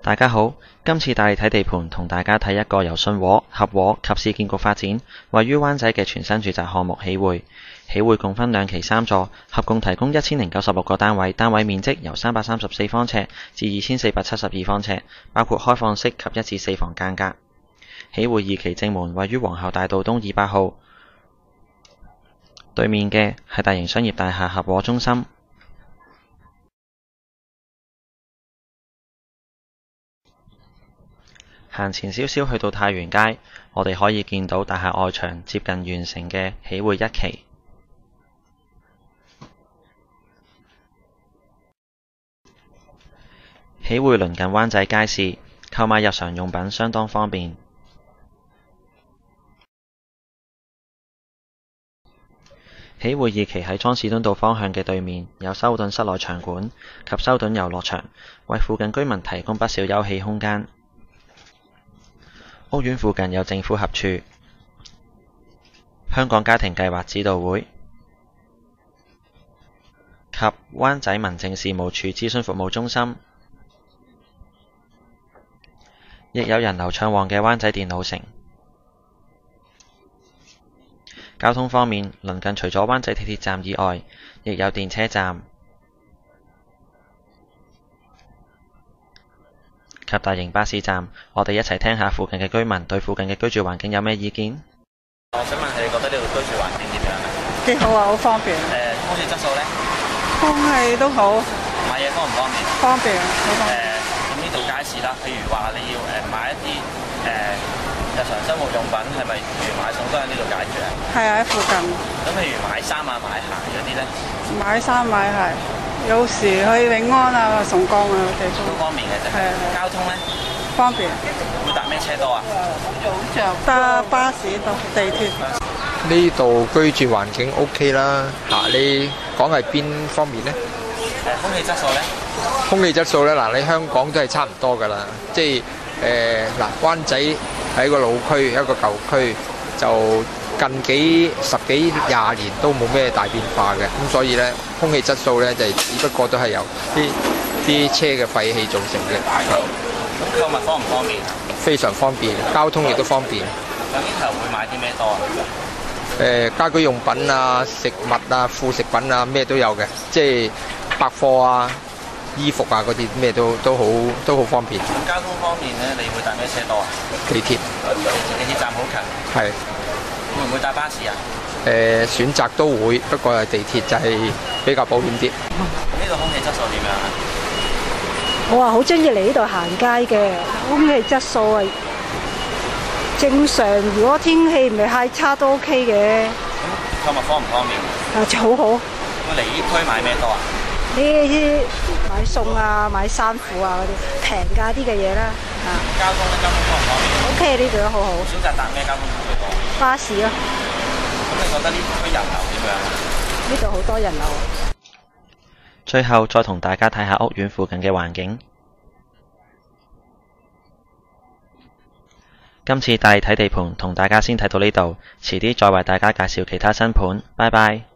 大家好，今次帶你睇地盤，同大家睇一個由信和、合和及市建局發展，位於灣仔嘅全新住宅項目喜匯。喜匯共分2期3座，合共提供1096個單位，單位面積由334方尺至2472方尺，包括開放式及1至4房間隔。喜匯2期正門位於皇后大道東200號，對面嘅係大型商業大廈合和中心。行前少少去到太原街，我哋可以見到大廈外牆接近完成嘅喜匯1期。喜匯鄰近灣仔街市，購買日常用品相當方便。喜匯2期喺莊士敦道方向嘅對面，有修頓室內場館及修頓遊樂場，為附近居民提供不少休憩空間。屋苑附近有政府合署、香港家庭計劃指導會及灣仔民政事務處諮詢服務中心，亦有人流暢旺嘅灣仔電腦城。交通方面，鄰近除咗灣仔地鐵站以外，亦有電車站及大型巴士站。我哋一齊聽下附近嘅居民對附近嘅居住環境有咩意見。我想問你覺得呢度居住環境點樣咧？幾好啊，好方便。空氣質素咧？空氣都好。買嘢方唔方便？方便，好方便。咁呢度街市啦，譬如話你要買一啲日常生活用品，係咪譬如買餸都喺呢度解決啊？係啊，喺附近。咁譬如買衫啊、買鞋嗰啲咧？買衫買鞋，有時去永安啊、崇光啊地方。都方便嘅啫。係啊。交通咧？方便。會搭咩車多啊？搭巴士到地鐵。呢度居住環境 OK 啦，你講係邊方面呢？空氣質素呢？空氣質素呢，你香港都係差唔多噶啦，即係灣仔係一個老區，一個舊區，就近10幾20年都冇咩大變化嘅，咁所以呢，空氣質素呢，就只不過都係由啲車嘅廢氣造成嘅。咁購物方唔方便？非常方便，交通亦都方便。咁呢頭會買啲咩多啊？家居用品啊、食物啊、副食品啊，咩都有嘅，即係百貨啊、衣服啊嗰啲咩都好方便。咁交通方面咧，你會搭咩車多啊？地鐵。地鐵站好近。係。會唔會搭巴士啊？選擇都會，不過係地鐵就係比較保險啲。呢度空氣質素點樣啊？我好中意嚟呢度行街嘅，空氣質素係正常，如果天氣唔係太差都 OK 嘅。購物方唔方便？好好。會嚟呢區買咩多啊？呢啲買餸啊、買衫褲啊嗰啲平價啲嘅嘢啦。交通咧，交通方唔方便 ？OK，呢度都好好。選擇搭咩交通工具多？巴士咯。咁你覺得呢區人流點樣啊？呢度好多人流。最後再同大家睇下屋苑附近嘅環境。今次帶你睇地盤，同大家先睇到呢度，遲啲再為大家介紹其他新盤。拜拜。